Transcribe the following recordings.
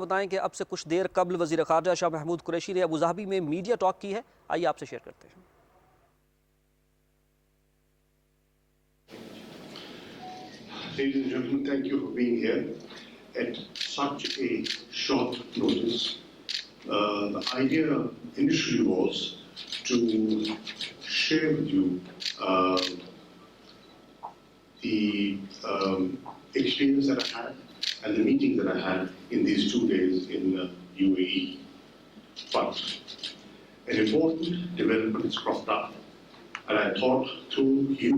بتائیں کہ اب سے کچھ دیر قبل وزیر خارجہ شاہ محمود قریشی نے ابوظہبی میں میڈیا ٹاک کی ہے، آئیے آپ سے شیئر کرتے ہیں۔ Ladies and gentlemen, thank you for being here at such a short notice. The idea initially was to share with you the experience that I had and the meeting that I had in these 2 days in UAE. But an important development has cropped up, and I thought through you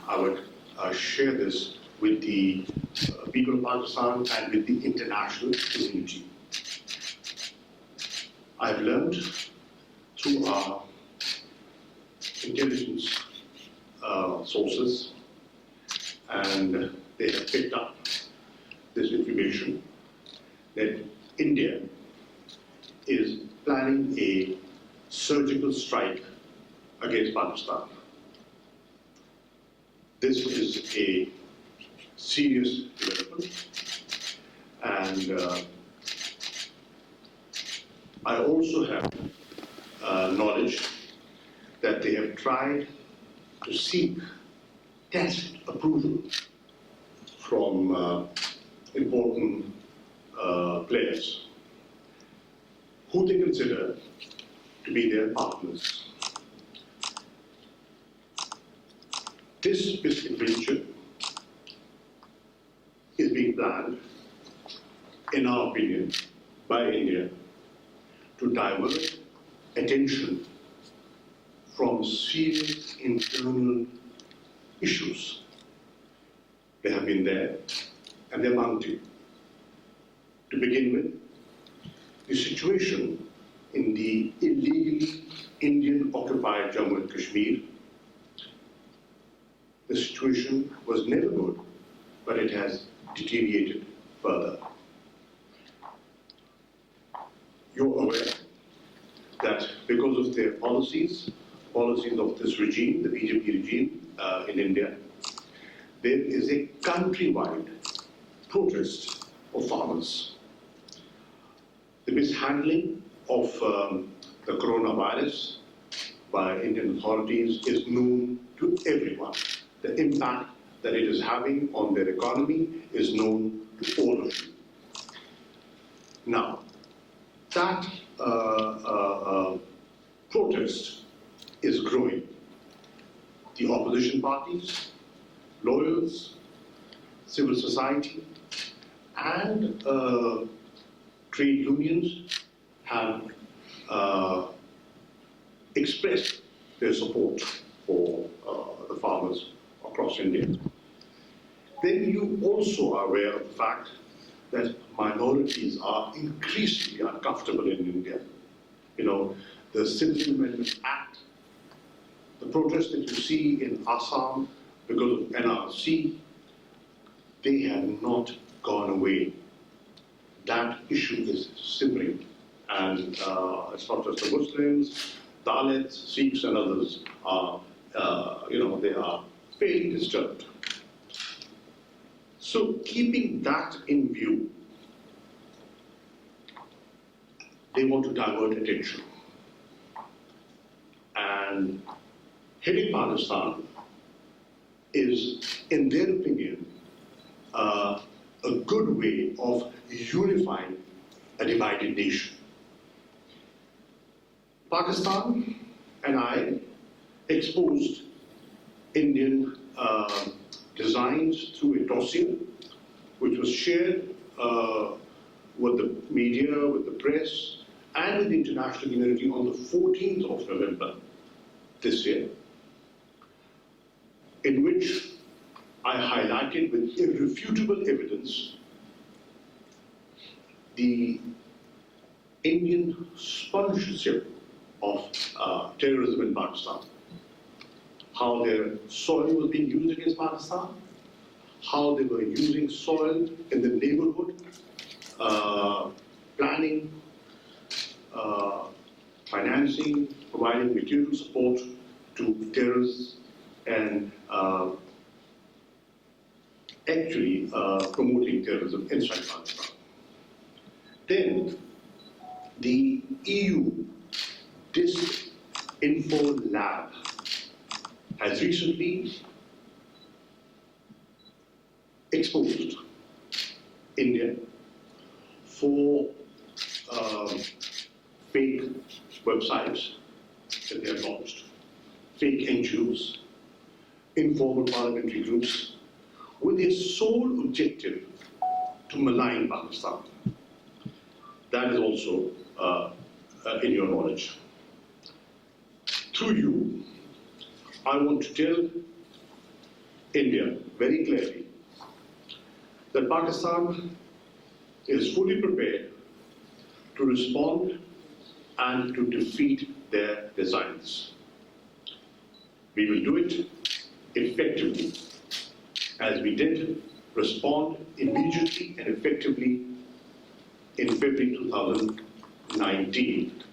I would share this with the people of Pakistan and with the international community. I've learned through our intelligence sources, and they have picked up this information, that India is planning a surgical strike against Pakistan. This is a serious development, and I also have knowledge that they have tried to seek tacit approval from important players who they consider to be their partners. This misadventure is being planned, in our opinion, by India to divert attention from serious internal issues. They have been there and they're mounting. To begin with, the situation in the illegally Indian-occupied Jammu and Kashmir. The situation was never good, but it has deteriorated further. You're aware that because of their policies of this regime, the BJP regime in India, there is a countrywide protest of farmers. The mishandling of the coronavirus by Indian authorities is known to everyone. The impact that it is having on their economy is known to all of you. Now, that protest is growing. The opposition parties, lawyers, civil society, and trade unions have expressed their support for the farmers across India. Then you also are aware of the fact that minorities are increasingly uncomfortable in India. You know, the Citizen Amendment Act, the protests that you see in Assam because of NRC, they have not gone away. That issue is simmering, and it's not just the Muslims, Dalits, Sikhs, and others are, they are fairly disturbed. So, keeping that in view, they want to divert attention. And hitting Pakistan is, in their opinion, a good way of unifying a divided nation. Pakistan and I exposed Indian designs through a dossier which was shared with the media, with the press, and with the international community on the 14th of November this year, in which I highlighted with irrefutable evidence the Indian sponsorship of terrorism in Pakistan. How their soil was being used against Pakistan, how they were using soil in the neighborhood, planning, financing, providing material support to terrorists, and actually promoting terrorism inside Pakistan. Then the EU Disinfo Lab has recently exposed India for fake websites that they have launched, fake NGOs, informal parliamentary groups, with their sole objective to malign Pakistan. That is also in your knowledge. Through you, I want to tell India very clearly that Pakistan is fully prepared to respond and to defeat their designs. We will do it effectively, as we did respond immediately and effectively in February 2019.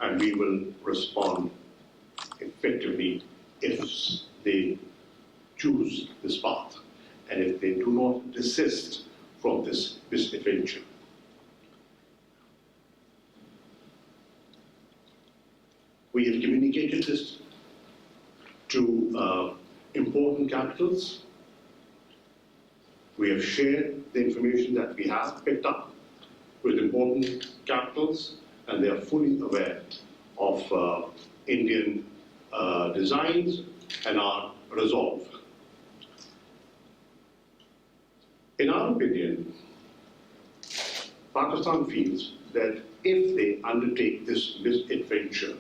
And we will respond effectively if they choose this path and if they do not desist from this misadventure. We have communicated this to important capitals. We have shared the information that we have picked up with important capitals, and they are fully aware of Indian designs and our resolve. In our opinion, Pakistan feels that if they undertake this misadventure,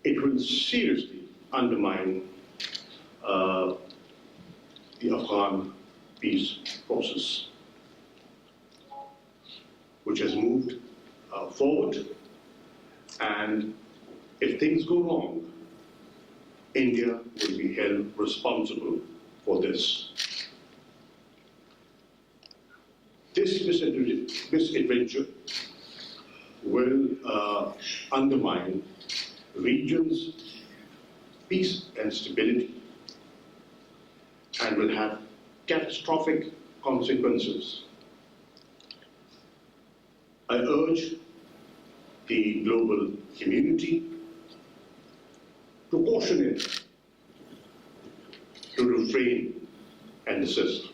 it will seriously undermine the Afghan peace process, which has moved forward. And if things go wrong, India will be held responsible for this. This misadventure will undermine region's peace and stability and will have catastrophic consequences. I urge the global community to caution it, to refrain and desist,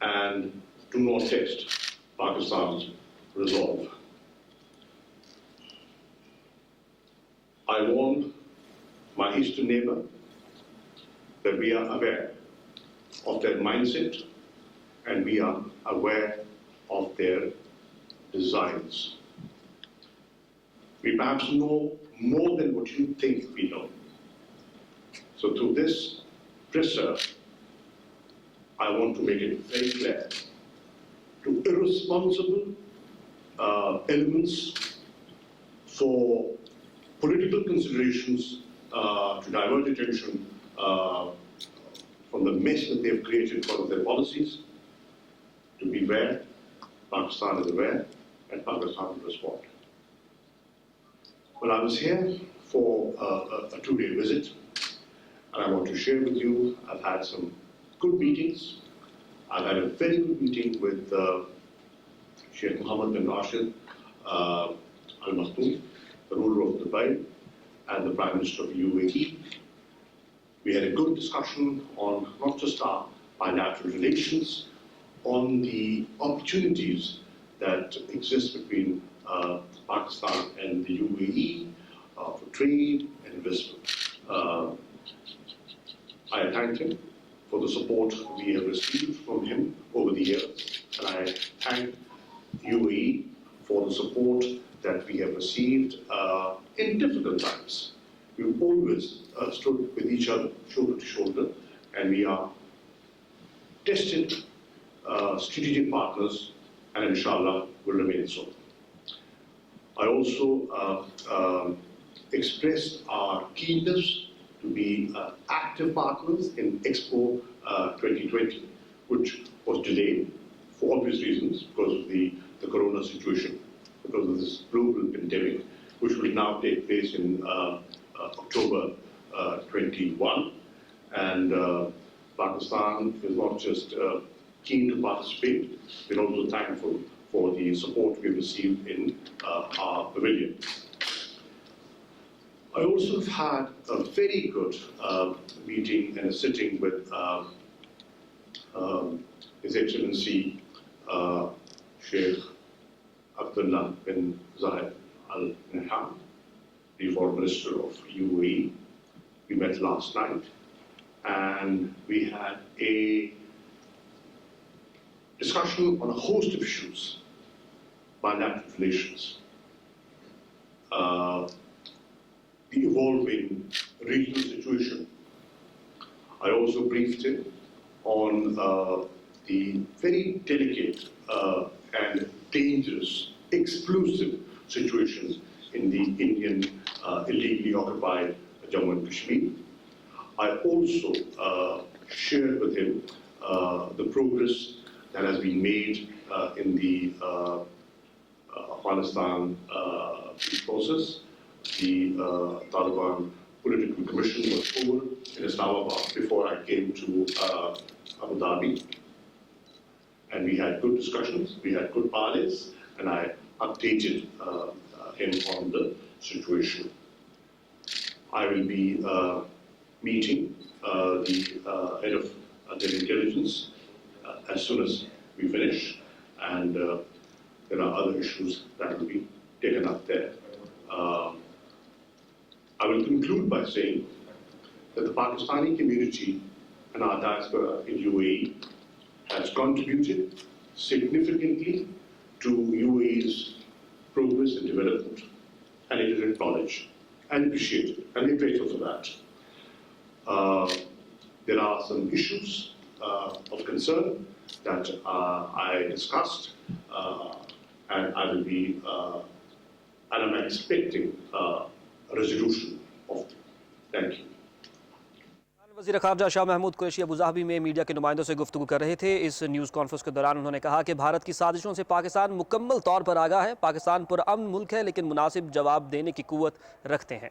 and do not test Pakistan's resolve. I warn my eastern neighbor that we are aware of their mindset and we are aware of their designs. We perhaps know more than what you think we know. So through this presser, I want to make it very clear to irresponsible elements for political considerations to divert attention from the mess that they have created because of their policies, to be aware. Pakistan is aware, and Pakistan will respond. Well, I was here for a two-day visit, and I want to share with you, I've had some good meetings. I've had a very good meeting with Sheikh Mohammed bin Rashid Al Maktoum, the ruler of Dubai, and the Prime Minister of UAE. We had a good discussion on not just our bilateral relations, on the opportunities that exist between Pakistan and the UAE for trade and investment. I thank him for the support we have received from him over the years, and I thank UAE for the support that we have received in difficult times. We've always stood with each other, shoulder to shoulder, and we are tested strategic partners, and inshallah will remain so. I also expressed our keenness to be active partners in Expo 2020, which was delayed for obvious reasons because of the corona situation, because of this global pandemic, which will now take place in October 21. And Pakistan is not just keen to participate. We're also thankful for the support we've received in our pavilion. I also had a very good meeting and a sitting with His Excellency Sheikh Abdullah bin Zayed Al Nahyan, the Foreign Minister of UAE. We met last night and we had a discussion on a host of issues, bilateral relations, the evolving regional situation. I also briefed him on the very delicate and dangerous, explosive situations in the Indian illegally occupied Jammu and Kashmir. I also shared with him the progress that has been made in the Afghanistan peace process. The Taliban political commission was over in Islamabad before I came to Abu Dhabi. And we had good discussions, we had good parleys, and I updated him on the situation. I will be meeting the head of the intelligence as soon as we finish, and there are other issues that will be taken up there. I will conclude by saying that the Pakistani community and our diaspora in UAE has contributed significantly to UAE's progress and development, and it is acknowledged and appreciated, and we're grateful for that. There are some issues of concern that I discussed, and I will be, and I'm expecting a resolution of them. Thank you. وزیر خارجہ Shah Mahmood Qureshi Abu Dhabi میں media کے نمائندوں سے گفتگو کر رہے تھے۔ اس نیوز کانفرنس کے دوران انہوں نے کہا کہ بھارت کی سازشوں سے پاکستان مکمل طور پر آگاہ ہے۔ پاکستان پرامن ملک ہے لیکن مناسب جواب دینے کی قوت رکھتے ہیں۔